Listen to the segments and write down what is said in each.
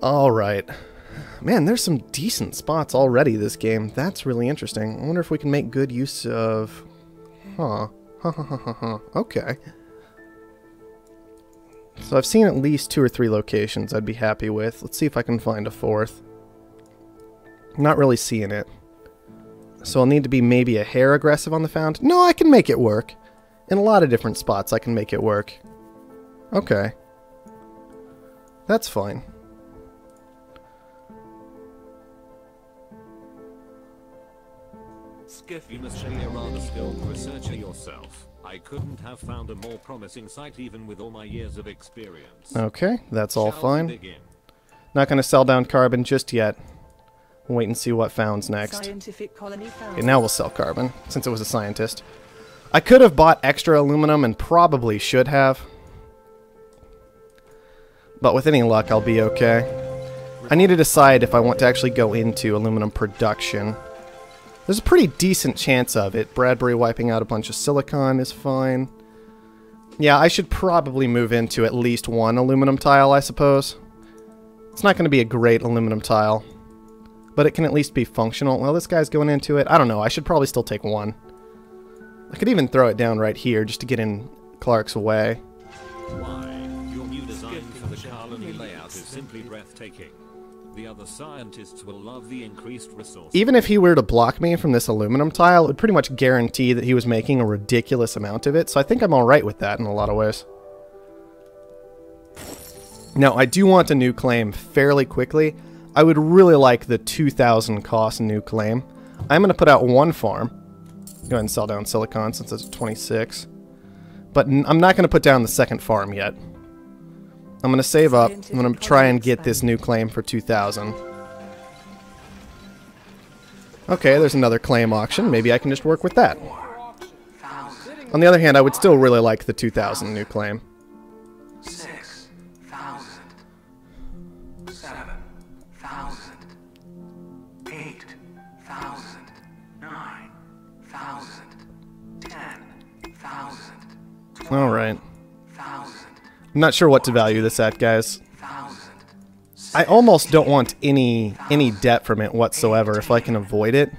Alright. Man, there's some decent spots already this game. That's really interesting. I wonder if we can make good use of... Huh. Okay. So I've seen at least 2 or 3 locations I'd be happy with. Let's see if I can find a 4th. Not really seeing it. So I'll need to be maybe a hair aggressive on the found. No, I can make it work. In a lot of different spots I can make it work. Okay. That's fine. Skiff, you must be a rather skilled researcher yourself. I couldn't have found a more promising site even with all my years of experience. Okay, that's all Shall we fine. begin? Not going to sell down carbon just yet. Wait and see what found's next. Scientific colony found. Okay, now we'll sell carbon, since it was a scientist. I could have bought extra aluminum and probably should have. But with any luck, I'll be okay. I need to decide if I want to actually go into aluminum production. There's a pretty decent chance of it. Bradbury wiping out a bunch of silicon is fine. Yeah, I should probably move into at least 1 aluminum tile, I suppose. It's not going to be a great aluminum tile, but it can at least be functional. Well, this guy's going into it. I don't know. I should probably still take 1. I could even throw it down right here just to get in Clark's way. Why, your new design for the colony layout is simply breathtaking. The other scientists will love the increased resources. Even if he were to block me from this aluminum tile, it would pretty much guarantee that he was making a ridiculous amount of it, so I think I'm alright with that in a lot of ways. Now, I do want a new claim fairly quickly. I would really like the 2,000 cost new claim. I'm going to put out 1 farm. Go ahead and sell down silicon since it's 26. But I'm not going to put down the 2nd farm yet. I'm going to save up. I'm going to try and get this new claim for 2,000. Okay, there's another claim auction. Maybe I can just work with that. On the other hand, I would still really like the 2,000 new claim. 6,000, 7,000, 8,000, 9,000, 10,000. All right. I'm not sure what to value this at, guys. I almost don't want any debt from it whatsoever if I can avoid it.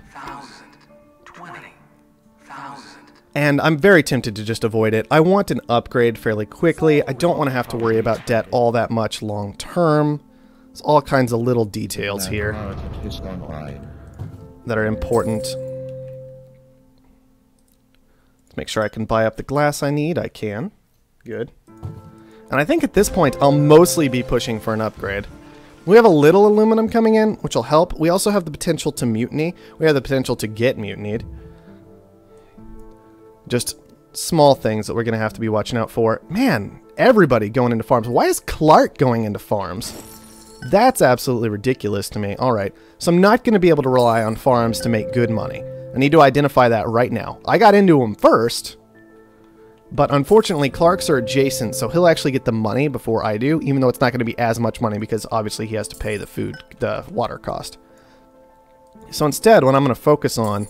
And I'm very tempted to just avoid it. I want an upgrade fairly quickly. I don't want to have to worry about debt all that much long term. There's all kinds of little details here that are important. Let's make sure I can buy up the glass I need. I can. Good. And I think at this point, I'll mostly be pushing for an upgrade. We have a little aluminum coming in, which will help. We also have the potential to mutiny. We have the potential to get mutinied. Just small things that we're going to have to be watching out for. Man, everybody going into farms. Why is Clark going into farms? That's absolutely ridiculous to me. Alright, so I'm not going to be able to rely on farms to make good money. I need to identify that right now. I got into them first. But unfortunately, Clark's are adjacent, so he'll actually get the money before I do, even though it's not going to be as much money because obviously he has to pay the water cost. So instead, what I'm going to focus on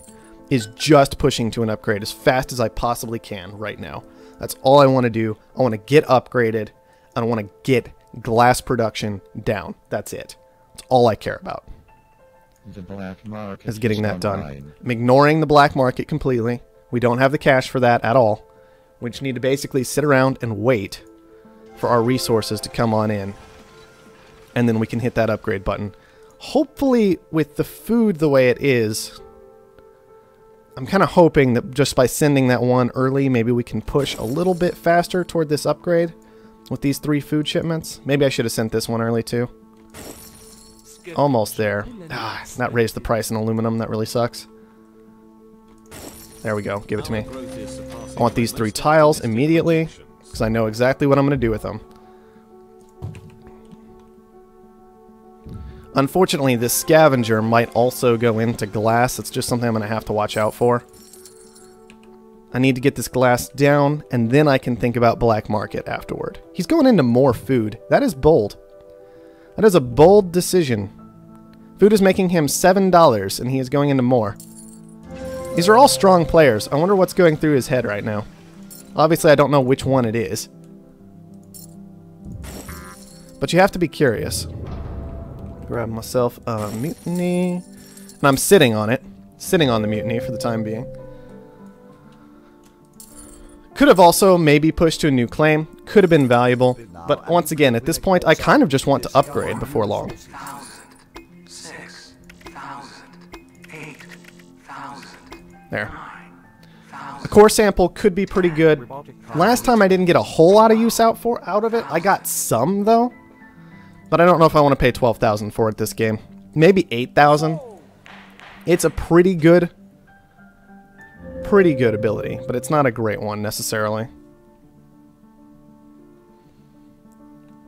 is just pushing to an upgrade as fast as I possibly can right now. That's all I want to do. I want to get upgraded, and I want to get glass production down. That's it. That's all I care about. The black market is getting that done. I'm ignoring the black market completely. We don't have the cash for that at all. We just need to basically sit around and wait for our resources to come on in. And then we can hit that upgrade button. Hopefully, with the food the way it is, I'm kind of hoping that just by sending that one early, maybe we can push a little bit faster toward this upgrade with these 3 food shipments. Maybe I should have sent this one early too. Almost there. Ah, that raised the price in aluminum. That really sucks. There we go. Give it to me. I want these 3 tiles immediately, because I know exactly what I'm going to do with them. Unfortunately, this scavenger might also go into glass. It's just something I'm going to have to watch out for. I need to get this glass down, and then I can think about black market afterward. He's going into more food. That is bold. That is a bold decision. Food is making him $7, and he is going into more. These are all strong players. I wonder what's going through his head right now. Obviously, I don't know which one it is. But you have to be curious. Grab myself a mutiny. And I'm sitting on it. Sitting on the mutiny for the time being. Could have also maybe pushed to a new claim. Could have been valuable. But once again, at this point, I kind of just want to upgrade before long. 6,000, 8,000. There. A core sample could be pretty good. Last time I didn't get a whole lot of use out of it. I got some, though. But I don't know if I want to pay 12,000 for it this game. Maybe 8,000. It's a pretty good ability, but it's not a great one necessarily.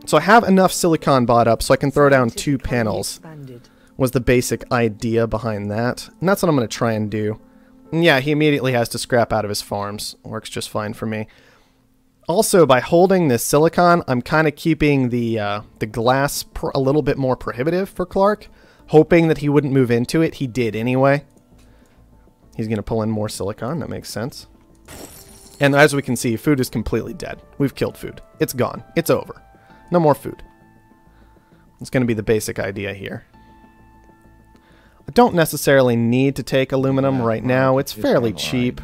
So I have enough silicon bought up so I can throw down 2 panels. Was the basic idea behind that. And that's what I'm going to try and do. And yeah, he immediately has to scrap out of his farms. Works just fine for me. Also, by holding this silicon, I'm kind of keeping the glass a little bit more prohibitive for Clark. Hoping that he wouldn't move into it. He did anyway. He's going to pull in more silicon. That makes sense. And as we can see, food is completely dead. We've killed food. It's gone. It's over. No more food. It's going to be the basic idea here. I don't necessarily need to take aluminum right now. It's fairly cheap.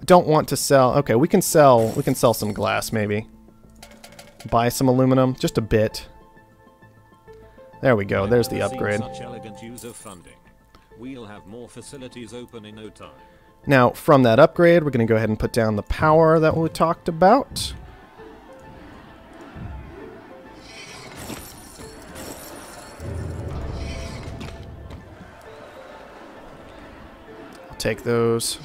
I don't want to sell... Okay, we can sell some glass maybe. Buy some aluminum. Just a bit. There we go. There's the upgrade. Such elegant use of funding. We'll have more facilities open in no time. Now, from that upgrade, we're going to go ahead and put down the power that we talked about. I'll take those.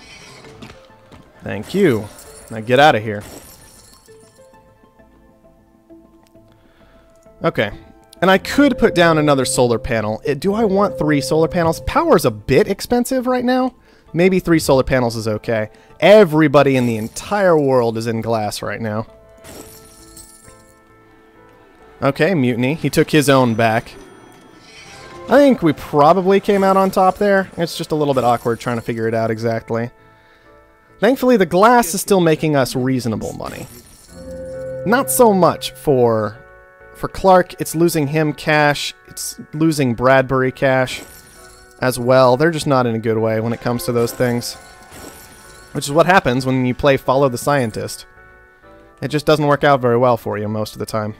Thank you. Now get out of here. Okay. And I could put down another solar panel. Do I want 3 solar panels? Power's a bit expensive right now. Maybe 3 solar panels is okay. Everybody in the entire world is in glass right now. Okay, mutiny. He took his own back. I think we probably came out on top there. It's just a little bit awkward trying to figure it out exactly. Thankfully, the glass is still making us reasonable money. Not so much for Clark. It's losing him cash. It's losing Bradbury cash as well. They're just not in a good way when it comes to those things. Which is what happens when you play Follow the Scientist. It just doesn't work out very well for you most of the time.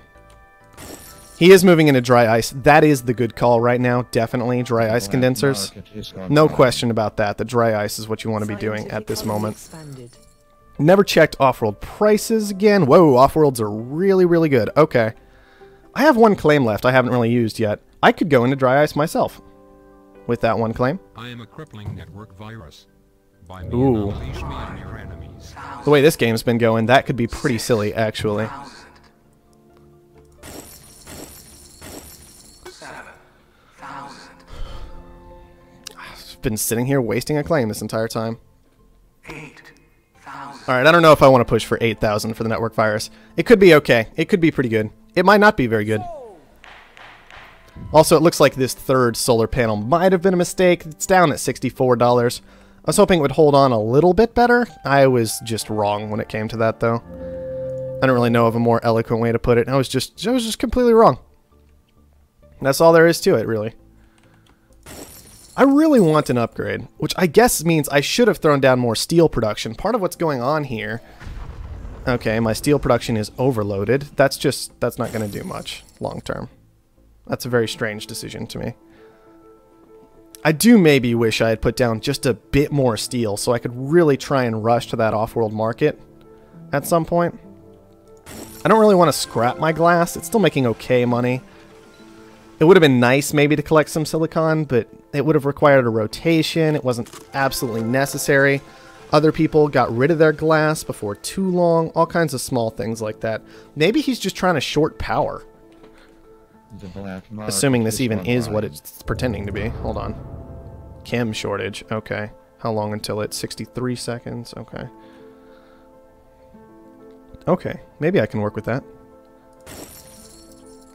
He is moving into dry ice. That is the good call right now. Definitely dry ice condensers. No question about that. The dry ice is what you want to be doing at this moment. Never checked Offworld prices again. Whoa, Offworlds are really, really good. Okay. I have 1 claim left I haven't really used yet. I could go into dry ice myself with that 1 claim. I am a crippling network virus. By me, Ooh. unleash me on your enemies. The way this game's been going, that could be pretty silly, actually. 7,000. I've been sitting here wasting a claim this entire time. 8,000. Alright, I don't know if I want to push for 8,000 for the network virus. It could be okay. It could be pretty good. It might not be very good. Also, it looks like this 3rd solar panel might have been a mistake. It's down at $64. I was hoping it would hold on a little bit better. I was just wrong when it came to that, though. I don't really know of a more eloquent way to put it. I was just completely wrong. That's all there is to it, really. I really want an upgrade, which I guess means I should have thrown down more steel production. Part of what's going on here... Okay, my steel production is overloaded. That's not going to do much long term. That's a very strange decision to me. I do maybe wish I had put down just a bit more steel so I could really try and rush to that off-world market at some point. I don't really want to scrap my glass. It's still making okay money. It would have been nice maybe to collect some silicon, but it would have required a rotation. It wasn't absolutely necessary. Other people got rid of their glass before too long. All kinds of small things like that. Maybe he's just trying to short power. Assuming this even is what it's pretending to be. Hold on. Chem shortage. Okay. How long until it's 63 seconds? Okay. Okay. Maybe I can work with that.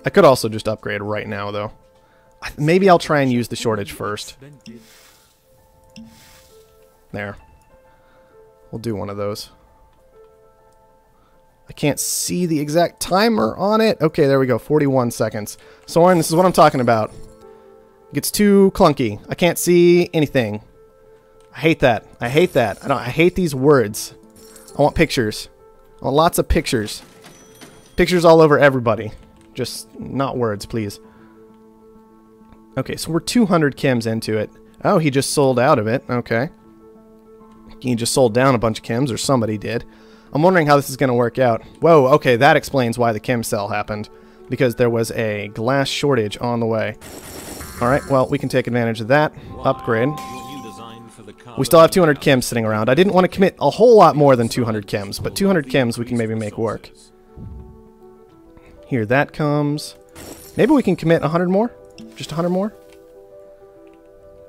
I could also just upgrade right now, though. Maybe I'll try and use the shortage first. There. We'll do one of those. I can't see the exact timer on it. Okay, there we go. 41 seconds. Soren, this is what I'm talking about. It gets too clunky. I can't see anything. I hate that. I hate that. I hate these words. I want pictures. I want lots of pictures. Pictures all over everybody. Just not words, please. Okay, so we're 200 chems into it. Oh, he just sold out of it. Okay. He just sold down a bunch of chems, or somebody did. I'm wondering how this is going to work out. Whoa, okay, that explains why the chem sell happened. Because there was a glass shortage on the way. Alright, well, we can take advantage of that. Upgrade. We still have 200 chems sitting around. I didn't want to commit a whole lot more than 200 chems, but 200 chems we can maybe make work. Here that comes. Maybe we can commit 100 more? Just 100 more?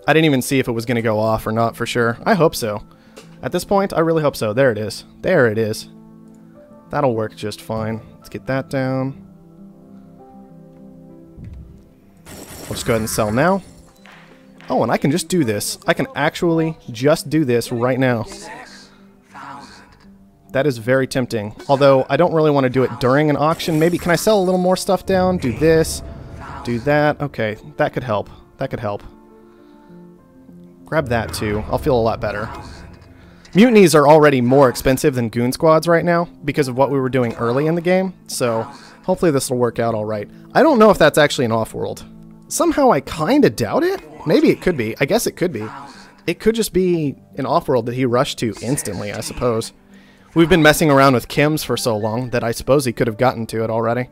I didn't even see if it was going to go off or not for sure. I hope so. At this point, I really hope so. There it is. There it is. That'll work just fine. Let's get that down. I'll just go ahead and sell now. Oh, and I can just do this. I can actually just do this right now. 6,000. That is very tempting. Although, I don't really want to do it during an auction. Maybe, can I sell a little more stuff down? Do this. Do that. Okay, that could help. That could help. Grab that too. I'll feel a lot better. Mutinies are already more expensive than goon squads right now because of what we were doing early in the game. So, hopefully this will work out alright. I don't know if that's actually an Offworld. Somehow I kind of doubt it. Maybe it could be. I guess it could be. It could just be an Offworld that he rushed to instantly, I suppose. We've been messing around with chems for so long that I suppose he could have gotten to it already.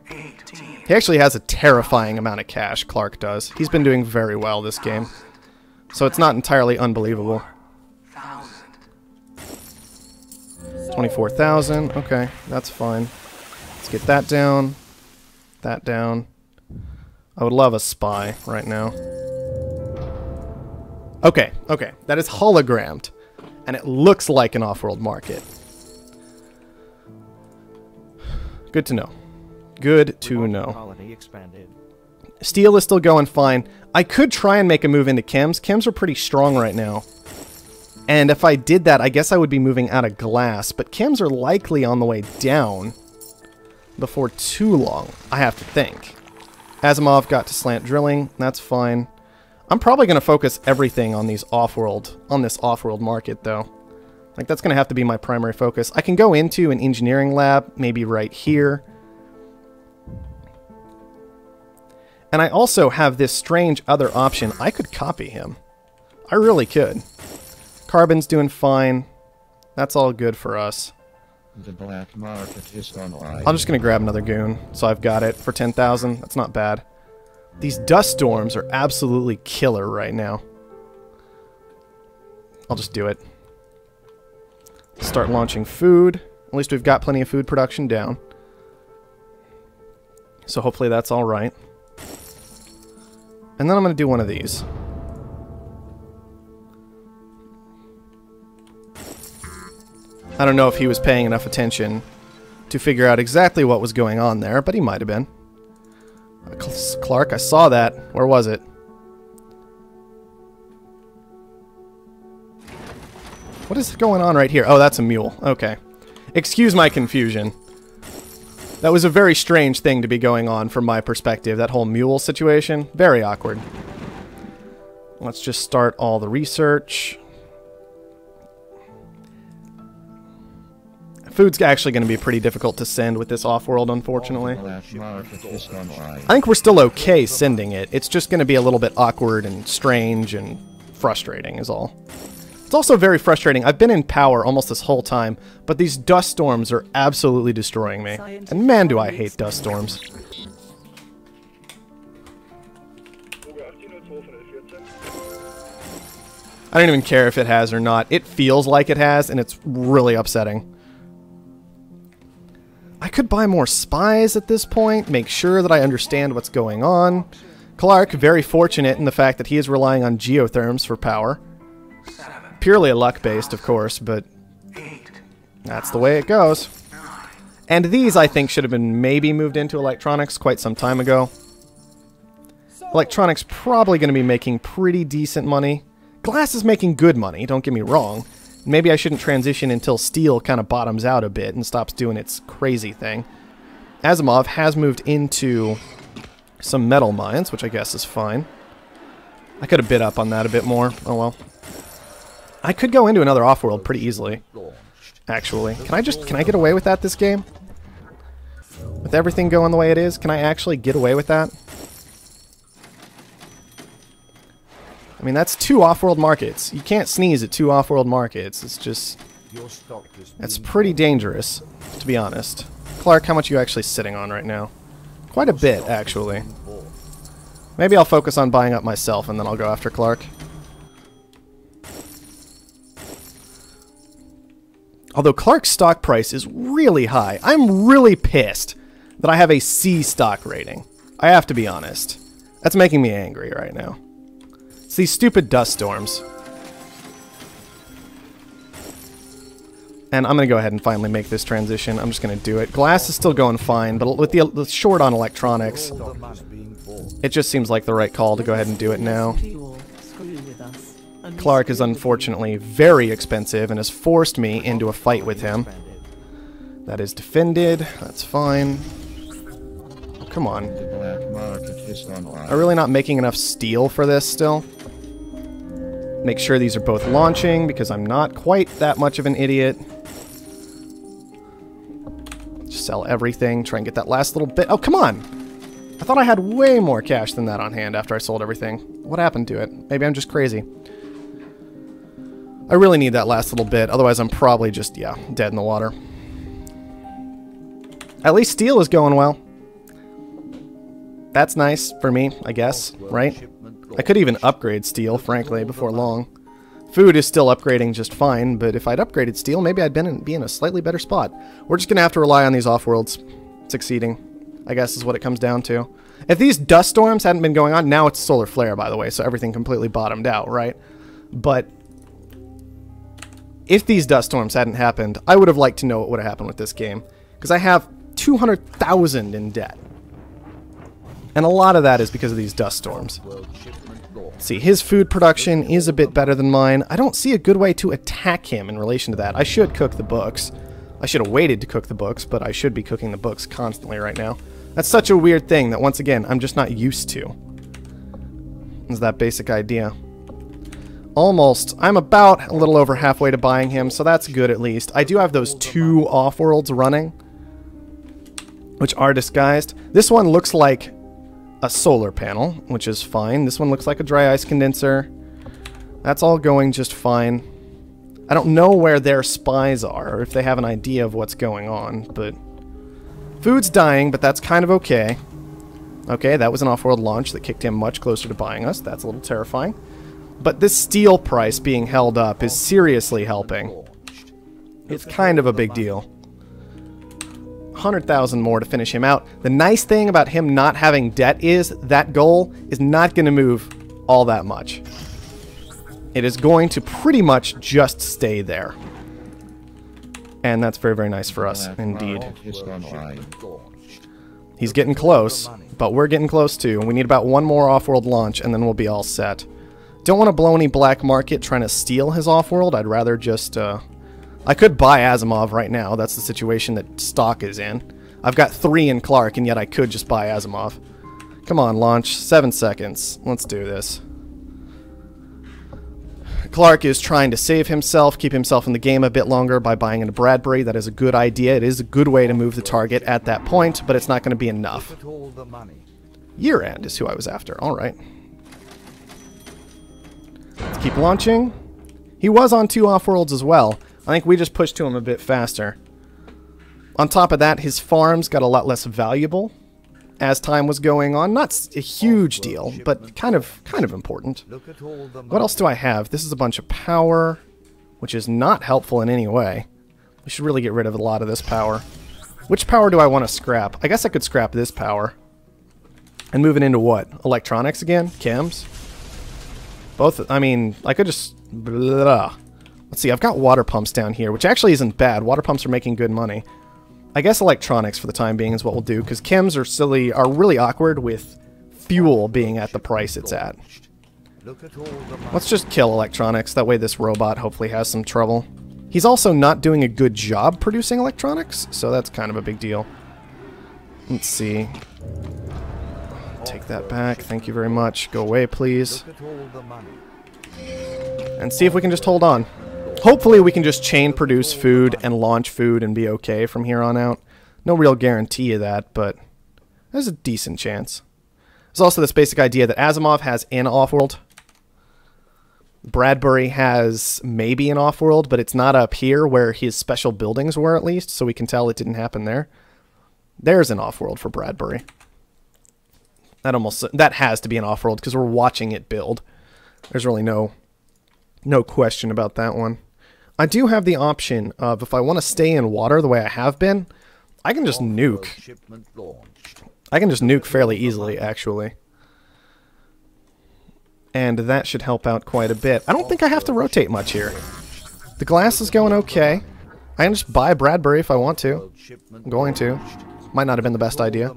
He actually has a terrifying amount of cash, Clark does. He's been doing very well this game. So it's not entirely unbelievable. 24,000. Okay, that's fine. Let's get that down. That down. I would love a spy right now. Okay, okay. That is hologrammed. And it looks like an Offworld market. Good to know. Good to know. Steel is still going fine. I could try and make a move into chems. Chems are pretty strong right now. And if I did that, I guess I would be moving out of glass. But chems are likely on the way down before too long, I have to think. Asimov got to slant drilling. That's fine. I'm probably going to focus everything on these on this Offworld market, though. Like, that's going to have to be my primary focus. I can go into an engineering lab, maybe right here. And I also have this strange other option. I could copy him. I really could. Carbon's doing fine. That's all good for us. The black market is online. I'm just going to grab another goon, so I've got it for 10,000. That's not bad. These dust storms are absolutely killer right now. I'll just do it. Start launching food. At least we've got plenty of food production down. So hopefully that's all right. And then I'm going to do one of these. I don't know if he was paying enough attention to figure out exactly what was going on there, but he might have been. Clark, I saw that. Where was it? What is going on right here? Oh, that's a mule. Okay. Excuse my confusion. That was a very strange thing to be going on from my perspective, that whole mule situation. Very awkward. Let's just start all the research. Food's actually going to be pretty difficult to send with this Offworld, unfortunately. I think we're still okay sending it. It's just going to be a little bit awkward and strange and frustrating is all. It's also very frustrating. I've been in power almost this whole time, but these dust storms are absolutely destroying me. And man, do I hate dust storms. I don't even care if it has or not. It feels like it has, and it's really upsetting. I could buy more spies at this point, make sure that I understand what's going on. Clark, very fortunate in the fact that he is relying on geotherms for power. Purely luck-based, of course, but that's the way it goes. And these, I think, should have been maybe moved into electronics quite some time ago. Electronics probably going to be making pretty decent money. Glass is making good money, don't get me wrong. Maybe I shouldn't transition until steel kind of bottoms out a bit and stops doing its crazy thing. Asimov has moved into some metal mines, which I guess is fine. I could have bid up on that a bit more. Oh well. I could go into another Offworld pretty easily. Actually. Can I get away with that this game? With everything going the way it is, can I actually get away with that? I mean, that's 2 Offworld markets. You can't sneeze at 2 Offworld markets. It's just... That's pretty dangerous, to be honest. Clark, how much are you actually sitting on right now? Quite a bit, actually. Maybe I'll focus on buying up myself, and then I'll go after Clark. Although Clark's stock price is really high. I'm really pissed that I have a C stock rating. I have to be honest. That's making me angry right now. It's these stupid dust storms. And I'm going to go ahead and finally make this transition. I'm just going to do it. Glass is still going fine, but with the short on electronics, it just seems like the right call to go ahead and do it now. Clark is unfortunately very expensive and has forced me into a fight with him. That is defended. That's fine. Oh, come on. Am I really not making enough steel for this still? Make sure these are both launching because I'm not quite that much of an idiot. Just sell everything. Try and get that last little bit. Oh, come on! I thought I had way more cash than that on hand after I sold everything. What happened to it? Maybe I'm just crazy. I really need that last little bit, otherwise I'm probably just, yeah, dead in the water. At least steel is going well. That's nice for me, I guess, right? I could even upgrade steel, frankly, before long. Food is still upgrading just fine, but if I'd upgraded steel, maybe I'd be in a slightly better spot. We're just going to have to rely on these Offworlds succeeding, I guess is what it comes down to. If these dust storms hadn't been going on, now it's solar flare, by the way, so everything completely bottomed out, right? But if these dust storms hadn't happened, I would have liked to know what would have happened with this game. Because I have 200,000 in debt. And a lot of that is because of these dust storms. See, his food production is a bit better than mine. I don't see a good way to attack him in relation to that. I should cook the books. I should have waited to cook the books, but I should be cooking the books constantly right now. That's such a weird thing that, once again, I'm just not used to. Is that basic idea. Almost. I'm about a little over halfway to buying him, so that's good at least. I do have those 2 Offworlds running, which are disguised. This one looks like a solar panel, which is fine. This one looks like a dry ice condenser. That's all going just fine. I don't know where their spies are, or if they have an idea of what's going on, but... Food's dying, but that's kind of okay. Okay, that was an Offworld launch that kicked him much closer to buying us. That's a little terrifying. But this steel price being held up is seriously helping. It's kind of a big deal. 100,000 more to finish him out. The nice thing about him not having debt is that goal is not going to move all that much. It is going to pretty much just stay there. And that's very, very nice for us, indeed. He's getting close, but we're getting close too. We need about 1 more Offworld launch, and then we'll be all set. Don't want to blow any black market trying to steal his Offworld. I'd rather just... I could buy Asimov right now. That's the situation that stock is in. I've got 3 in Clark, and yet I could just buy Asimov. Come on, launch. 7 seconds. Let's do this. Clark is trying to save himself, keep himself in the game a bit longer by buying into Bradbury. That is a good idea. It is a good way to move the target at that point, but it's not going to be enough. Year End is who I was after. All right. Let's keep launching. He was on 2 Offworlds as well. I think we just pushed to him a bit faster. On top of that, his farms got a lot less valuable as time was going on. Not a huge deal, but kind of important. What else do I have? This is a bunch of power, which is not helpful in any way. We should really get rid of a lot of this power. Which power do I want to scrap? I guess I could scrap this power. And move it into what? Electronics again? Chems? Both, I mean, I could just... Blah. Let's see, I've got water pumps down here, which actually isn't bad. Water pumps are making good money. I guess electronics for the time being is what we'll do, because chems are really awkward with fuel being at the price it's at. Let's just kill electronics, that way this robot hopefully has some trouble. He's also not doing a good job producing electronics, so that's kind of a big deal. Let's see. Take that back. Thank you very much. Go away, please. And see if we can just hold on. Hopefully we can just chain produce food and launch food and be okay from here on out. No real guarantee of that, but there's a decent chance. There's also this basic idea that Asimov has an Offworld. Bradbury has maybe an Offworld, but it's not up here where his special buildings were, at least, so we can tell it didn't happen there. There's an Offworld for Bradbury. That has to be an Offworld because we're watching it build. There's really no question about that one. I do have the option of, if I want to stay in water the way I have been, I can just nuke. I can just nuke fairly easily, actually. And that should help out quite a bit. I don't think I have to rotate much here. The glass is going okay. I can just buy Bradbury if I want to. I'm going to. Might not have been the best idea.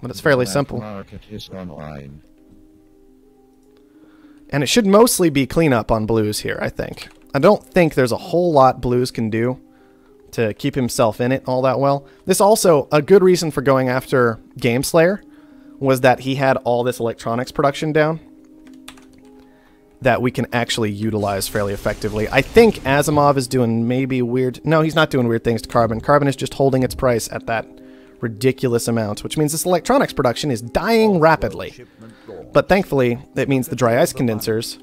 But it's fairly simple. And it should mostly be cleanup on Blues here, I think. I don't think there's a whole lot Blues can do to keep himself in it all that well. This also, a good reason for going after Gameslayer was that he had all this electronics production down that we can actually utilize fairly effectively. I think Asimov is doing maybe weird... No, he's not doing weird things to Carbon. Carbon is just holding its price at that ridiculous amount, which means this electronics production is dying rapidly. But thankfully, it means the dry ice condensers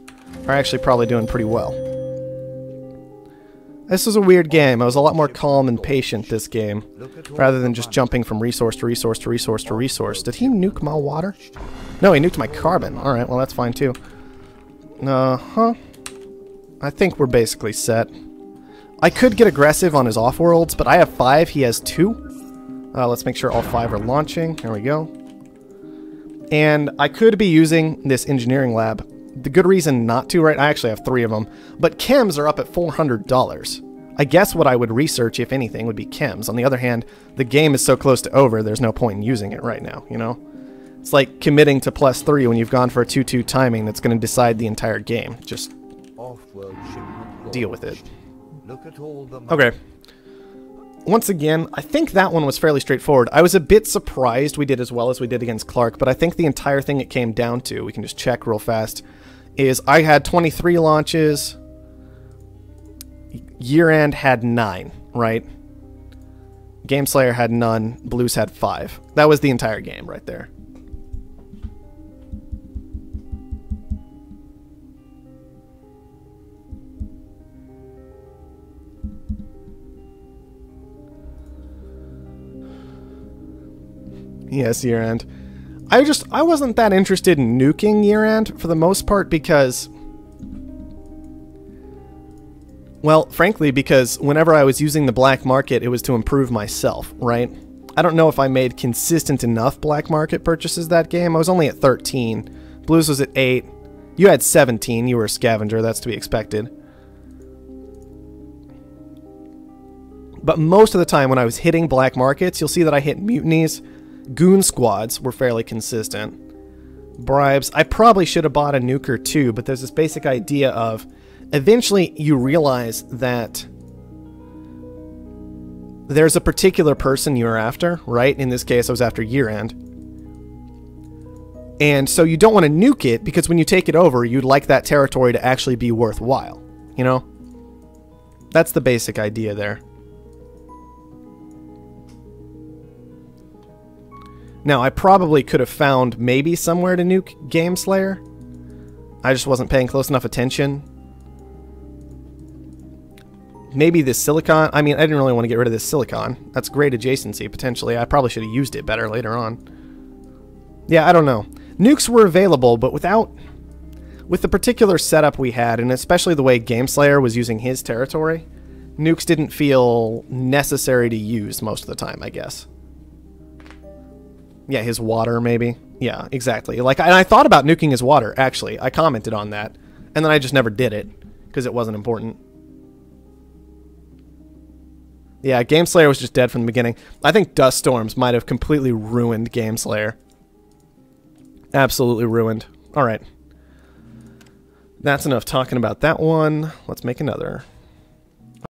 are actually probably doing pretty well. This was a weird game. I was a lot more calm and patient this game, rather than just jumping from resource to resource to resource to resource. Did he nuke my water? No, he nuked my carbon. Alright, well that's fine too. I think we're basically set. I could get aggressive on his off-worlds, but I have 5, he has 2. Let's make sure all 5 are launching. There we go. And I could be using this engineering lab. The good reason not to, right? I actually have 3 of them. But chems are up at $400. I guess what I would research, if anything, would be chems. On the other hand, the game is so close to over, there's no point in using it right now, you know? It's like committing to +3 when you've gone for a 2-2 timing that's going to decide the entire game. Just deal with it. Okay. Once again, I think that one was fairly straightforward. I was a bit surprised we did as well as we did against Clark, but I think the entire thing it came down to, we can just check real fast, is I had 23 launches, Year End had 9, right? Gameslayer had none, Blues had 5. That was the entire game right there. Yes, Year End. I wasn't that interested in nuking Year End for the most part because... Well, frankly, because whenever I was using the black market, it was to improve myself, right? I don't know if I made consistent enough black market purchases that game. I was only at 13. Blues was at 8. You had 17. You were a scavenger. That's to be expected. But most of the time when I was hitting black markets, you'll see that I hit mutinies. Goon squads were fairly consistent. Bribes. I probably should have bought a nuker too, but there's this basic idea of eventually you realize that there's a particular person you're after, right? In this case, I was after Year End. And so you don't want to nuke it because when you take it over, you'd like that territory to actually be worthwhile, you know? That's the basic idea there. Now, I probably could have found maybe somewhere to nuke Gameslayer. I just wasn't paying close enough attention. Maybe this silicon. I mean, I didn't really want to get rid of this silicon. That's great adjacency, potentially. I probably should have used it better later on. Yeah, I don't know. Nukes were available, but with the particular setup we had, and especially the way Gameslayer was using his territory, nukes didn't feel necessary to use most of the time, I guess. Yeah, his water, maybe. Yeah, exactly. Like, and I thought about nuking his water, actually. I commented on that. And then I just never did it, because it wasn't important. Yeah, Gameslayer was just dead from the beginning. I think Dust Storms might have completely ruined Gameslayer. Absolutely ruined. Alright. That's enough talking about that one. Let's make another.